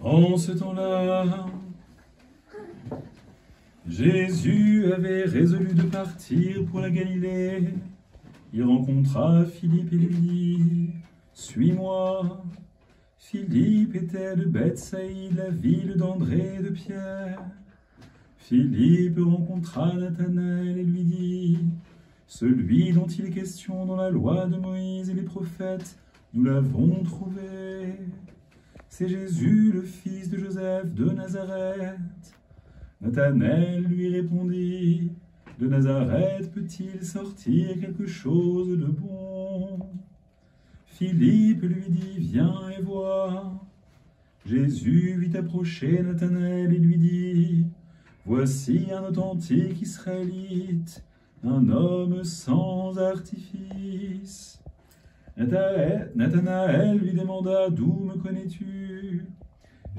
En ce temps-là, Jésus avait résolu de partir pour la Galilée. Il rencontra Philippe et lui dit « Suis-moi ». Philippe était de Bethsaïde, la ville d'André et de Pierre. Philippe rencontra Nathanaël et lui dit « Celui dont il est question dans la loi de Moïse et les prophètes, nous l'avons trouvé. C'est Jésus, le fils de Joseph de Nazareth. » Nathanaël lui répondit « De Nazareth peut-il sortir quelque chose de bon ?» Philippe lui dit « Viens et vois. » Jésus vit approcher Nathanaël et lui dit « Voici un authentique Israélite, un homme sans artifice. » Nathanaël lui demanda « D'où me connais-tu »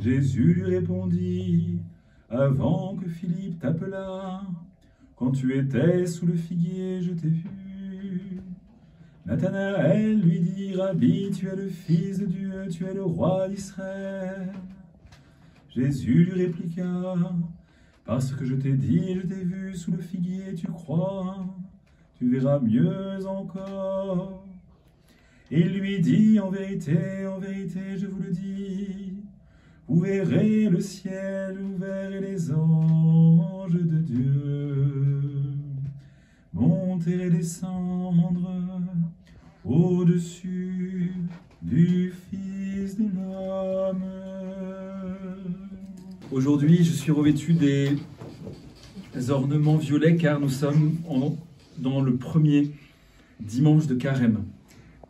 Jésus lui répondit « Avant que Philippe t'appelât, quand tu étais sous le figuier, je t'ai vu. » Nathanaël lui dit « Rabbi, tu es le Fils de Dieu, tu es le roi d'Israël. » Jésus lui répliqua « Parce que je t'ai dit, je t'ai vu sous le figuier, tu crois, tu verras mieux encore. » Et il lui dit « En vérité, je vous le dis, vous verrez le ciel ouvert et les anges de Dieu monter et descendre au-dessus du Fils de l'homme. » Aujourd'hui, je suis revêtu des ornements violets car nous sommes dans le premier dimanche de Carême.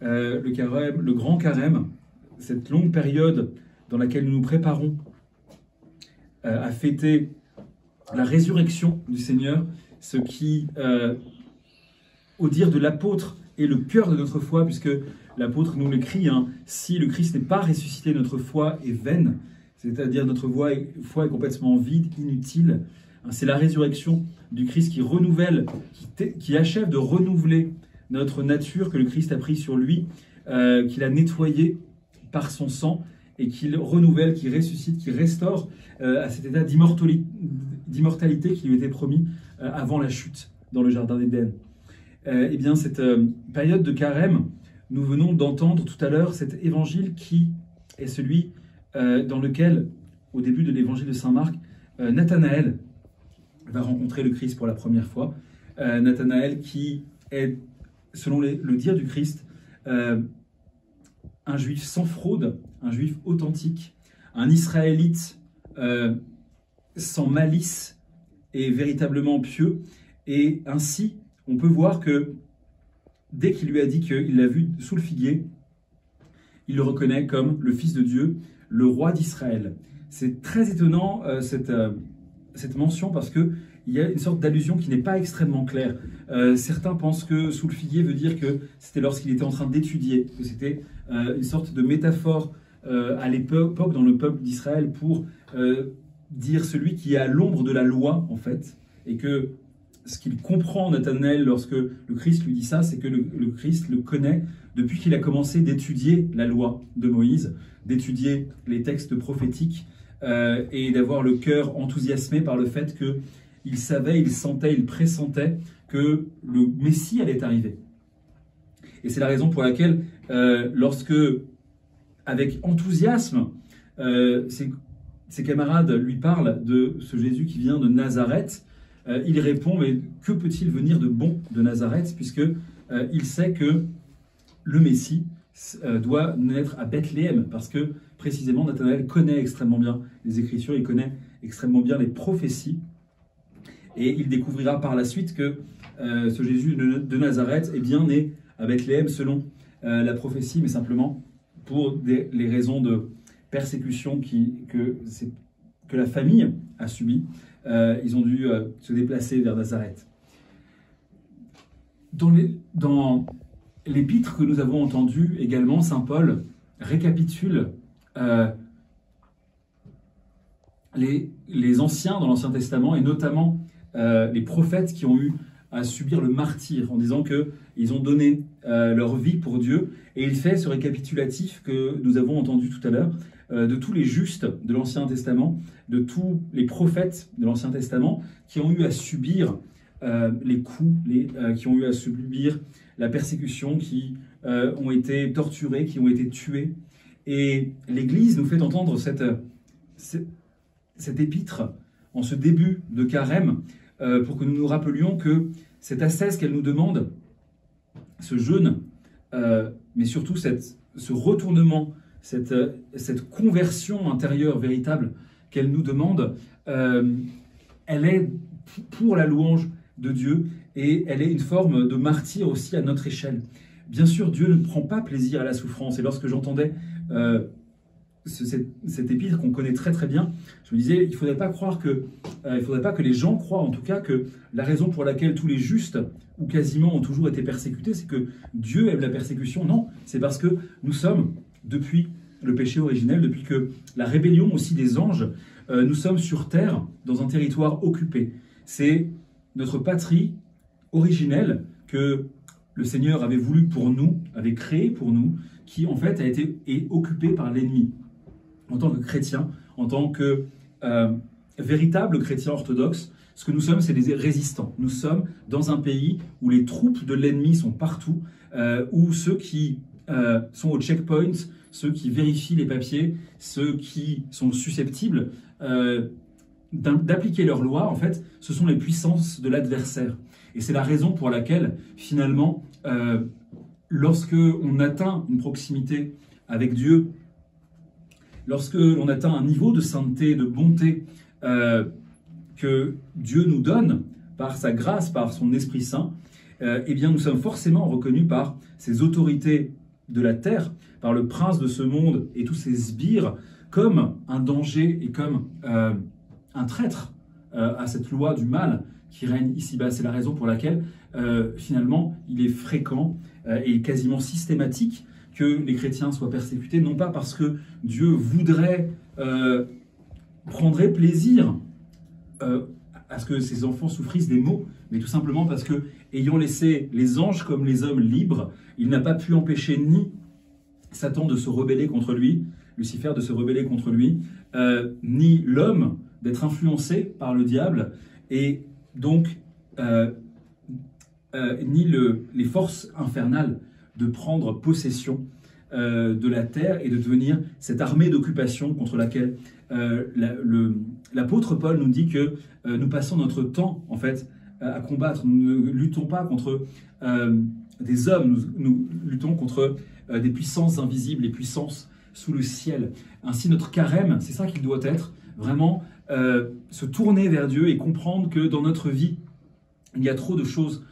Le grand Carême, cette longue période dans laquelle nous nous préparons à fêter la résurrection du Seigneur, ce qui, au dire de l'apôtre, est le cœur de notre foi, puisque l'apôtre nous l'écrit, si le Christ n'est pas ressuscité, notre foi est vaine, c'est-à-dire notre foi est complètement vide, inutile. C'est la résurrection du Christ qui renouvelle, qui achève de renouveler notre nature que le Christ a pris sur lui, qu'il a nettoyé par son sang, et qu'il renouvelle, qui ressuscite, qui restaure à cet état d'immortalité qui lui était promis avant la chute dans le jardin d'Éden. Eh bien, cette période de Carême, nous venons d'entendre tout à l'heure cet évangile qui est celui dans lequel, au début de l'évangile de Saint Marc, Nathanaël va rencontrer le Christ pour la première fois. Nathanaël qui est, selon le dire du Christ, un juif sans fraude, un juif authentique, un Israélite sans malice et véritablement pieux. Et ainsi, on peut voir que dès qu'il lui a dit qu'il l'a vu sous le figuier, il le reconnaît comme le Fils de Dieu, le roi d'Israël. C'est très étonnant cette mention parce qu'il y a une sorte d'allusion qui n'est pas extrêmement claire. Certains pensent que sous le figuier veut dire que c'était lorsqu'il était en train d'étudier, que c'était une sorte de métaphore à l'époque dans le peuple d'Israël pour dire celui qui est à l'ombre de la loi, en fait, et que ce qu'il comprend, Nathanaël, lorsque le Christ lui dit ça, c'est que le Christ le connaît depuis qu'il a commencé d'étudier la loi de Moïse, d'étudier les textes prophétiques et d'avoir le cœur enthousiasmé par le fait qu'il savait, il sentait, il pressentait que le Messie allait arriver. Et c'est la raison pour laquelle, lorsque, avec enthousiasme, ses camarades lui parlent de ce Jésus qui vient de Nazareth, il répond, mais que peut-il venir de bon de Nazareth, puisque il sait que le Messie doit naître à Bethléem, parce que précisément Nathanaël connaît extrêmement bien les Écritures, il connaît extrêmement bien les prophéties, et il découvrira par la suite que ce Jésus de Nazareth est bien né à Bethléem selon la prophétie, mais simplement pour les raisons de persécution que la famille a subies. Ils ont dû se déplacer vers Nazareth. Dans l'épître que nous avons entendu également, saint Paul récapitule les anciens dans l'Ancien Testament, et notamment les prophètes qui ont eu à subir le martyre, en disant qu'ils ont donné leur vie pour Dieu. Et il fait ce récapitulatif que nous avons entendu tout à l'heure, de tous les justes de l'Ancien Testament, de tous les prophètes de l'Ancien Testament qui ont eu à subir les coups, qui ont eu à subir la persécution, qui ont été torturés, qui ont été tués. Et l'Église nous fait entendre cette épître en ce début de carême pour que nous nous rappelions que cette ascèse qu'elle nous demande, ce jeûne, mais surtout ce retournement, cette conversion intérieure véritable qu'elle nous demande, elle est pour la louange de Dieu et elle est une forme de martyre aussi à notre échelle. Bien sûr, Dieu ne prend pas plaisir à la souffrance. Et lorsque j'entendais cet épître qu'on connaît très très bien, je me disais, il ne faudrait pas que les gens croient en tout cas que la raison pour laquelle tous les justes, ou quasiment, ont toujours été persécutés, c'est que Dieu aime la persécution. Non, c'est parce que nous sommes, depuis le péché originel, depuis que la rébellion aussi des anges, nous sommes sur terre, dans un territoire occupé. C'est notre patrie originelle que le Seigneur avait voulu pour nous, avait créé pour nous, qui en fait est occupée par l'ennemi. En tant que chrétien, en tant que véritable chrétien orthodoxe, ce que nous sommes, c'est des résistants. Nous sommes dans un pays où les troupes de l'ennemi sont partout, où ceux qui sont au checkpoint, ceux qui vérifient les papiers, ceux qui sont susceptibles d'appliquer leurs lois, en fait, ce sont les puissances de l'adversaire. Et c'est la raison pour laquelle, finalement, lorsque on atteint une proximité avec Dieu, lorsque l'on atteint un niveau de sainteté, de bonté que Dieu nous donne par sa grâce, par son Esprit Saint, eh bien nous sommes forcément reconnus par ces autorités de la terre, par le prince de ce monde et tous ses sbires, comme un danger et comme un traître à cette loi du mal qui règne ici-bas. C'est la raison pour laquelle, finalement, il est fréquent et quasiment systématique que les chrétiens soient persécutés, non pas parce que Dieu prendrait plaisir à ce que ses enfants souffrissent des maux, mais tout simplement parce que, ayant laissé les anges comme les hommes libres, il n'a pas pu empêcher ni Satan de se rebeller contre lui, Lucifer de se rebeller contre lui, ni l'homme d'être influencé par le diable, et donc ni les forces infernales de prendre possession de la terre et de devenir cette armée d'occupation contre laquelle l'apôtre Paul nous dit que nous passons notre temps en fait à combattre. Nous ne luttons pas contre des hommes, nous luttons contre des puissances invisibles, les puissances sous le ciel. Ainsi notre carême, c'est ça qu'il doit être, vraiment se tourner vers Dieu et comprendre que dans notre vie, il y a trop de choses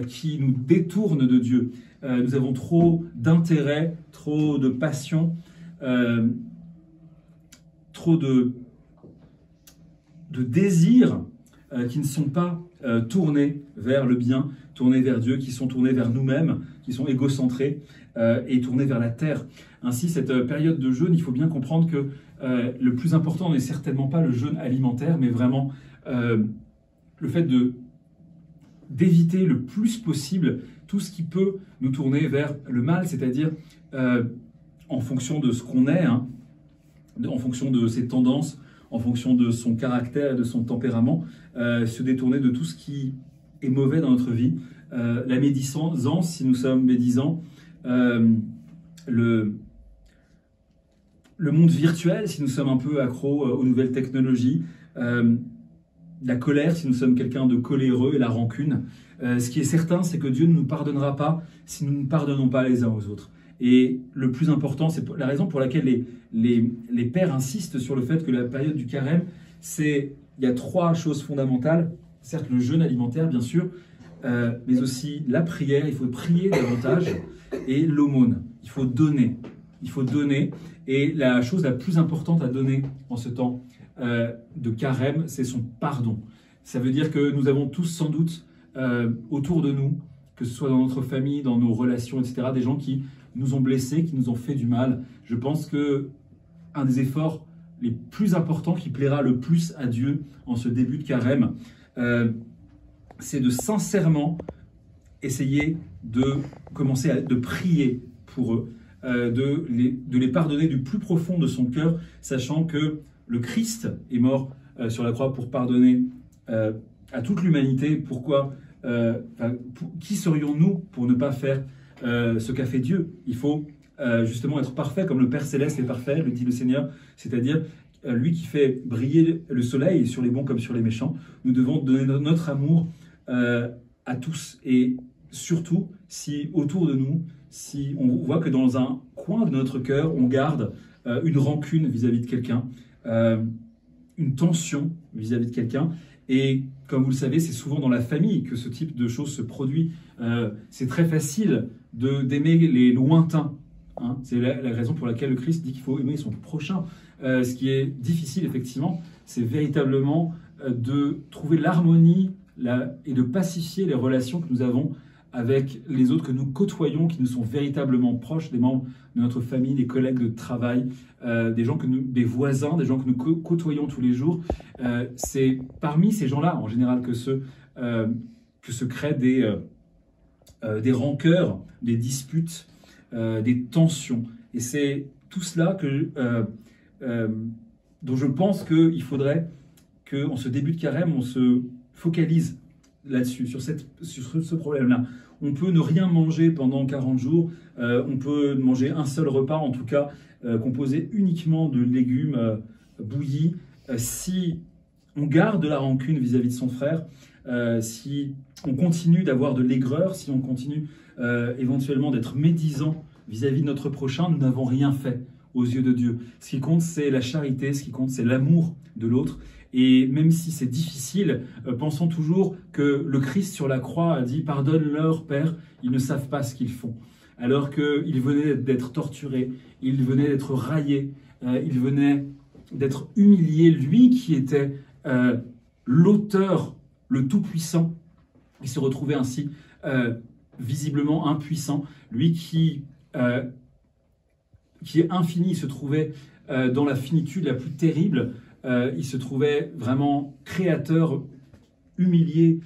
qui nous détournent de Dieu. Nous avons trop d'intérêt, trop de passion, trop de désirs qui ne sont pas tournés vers le bien, tournés vers Dieu, qui sont tournés vers nous-mêmes, qui sont égocentrés et tournés vers la terre. Ainsi, cette période de jeûne, il faut bien comprendre que le plus important n'est certainement pas le jeûne alimentaire, mais vraiment le fait d'éviter le plus possible tout ce qui peut nous tourner vers le mal, c'est-à-dire en fonction de ce qu'on est, hein, en fonction de ses tendances, en fonction de son caractère et de son tempérament, se détourner de tout ce qui est mauvais dans notre vie. La médisance, si nous sommes médisants, le monde virtuel, si nous sommes un peu accros aux nouvelles technologies, la colère, si nous sommes quelqu'un de coléreux, et la rancune. Ce qui est certain, c'est que Dieu ne nous pardonnera pas si nous ne pardonnons pas les uns aux autres. Et le plus important, c'est la raison pour laquelle les pères insistent sur le fait que la période du carême, il y a 3 choses fondamentales. Certes, le jeûne alimentaire, bien sûr, mais aussi la prière, il faut prier davantage, et l'aumône, il faut donner. Il faut donner, et la chose la plus importante à donner en ce temps de carême, c'est son pardon. Ça veut dire que nous avons tous sans doute autour de nous, que ce soit dans notre famille, dans nos relations, etc., des gens qui nous ont blessés, qui nous ont fait du mal. Je pense que un des efforts les plus importants qui plaira le plus à Dieu en ce début de carême, c'est de sincèrement essayer de commencer de prier pour eux, de les pardonner du plus profond de son cœur, sachant que le Christ est mort sur la croix pour pardonner à toute l'humanité. Pourquoi qui serions-nous pour ne pas faire ce qu'a fait Dieu? Il faut justement être parfait comme le Père Céleste est parfait, le dit le Seigneur, c'est-à-dire lui qui fait briller le soleil sur les bons comme sur les méchants. Nous devons donner notre amour à tous, et surtout si autour de nous, si on voit que dans un coin de notre cœur, on garde une rancune vis-à-vis de quelqu'un, une tension vis-à-vis de quelqu'un. Et comme vous le savez, c'est souvent dans la famille que ce type de choses se produit. C'est très facile d'aimer les lointains. Hein. C'est la raison pour laquelle le Christ dit qu'il faut aimer son prochain. Ce qui est difficile, effectivement, c'est véritablement de trouver l'harmonie et de pacifier les relations que nous avons avec les autres que nous côtoyons, qui nous sont véritablement proches, des membres de notre famille, des collègues de travail, des voisins, des gens que nous côtoyons tous les jours. C'est parmi ces gens-là, en général, que se créent des rancœurs, des disputes, des tensions. Et c'est tout cela dont je pense qu'il faudrait qu'en ce début de carême, on se focalise là-dessus, sur ce problème-là. On peut ne rien manger pendant 40 jours, on peut manger un seul repas, en tout cas composé uniquement de légumes bouillis. Si on garde la rancune vis-à-vis de son frère, si on continue d'avoir de l'aigreur, si on continue éventuellement d'être médisant vis-à-vis de notre prochain, nous n'avons rien fait aux yeux de Dieu. Ce qui compte, c'est la charité, ce qui compte, c'est l'amour de l'autre. Et même si c'est difficile, pensons toujours que le Christ sur la croix a dit « Pardonne-leur, Père, ils ne savent pas ce qu'ils font ». Alors qu'il venait d'être torturé, il venait d'être raillé, il venait d'être humilié, lui qui était l'auteur, le Tout-Puissant, il se retrouvait ainsi visiblement impuissant, lui qui est infini, il se trouvait dans la finitude la plus terrible. Il se trouvait vraiment créateur, humilié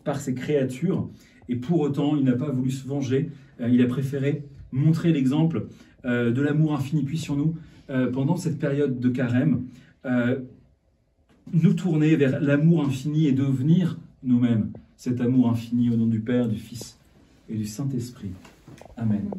par ses créatures, et pour autant, il n'a pas voulu se venger. Il a préféré montrer l'exemple de l'amour infini. Puis sur nous, pendant cette période de carême, nous tourner vers l'amour infini et devenir nous-mêmes cet amour infini au nom du Père, du Fils et du Saint-Esprit. Amen.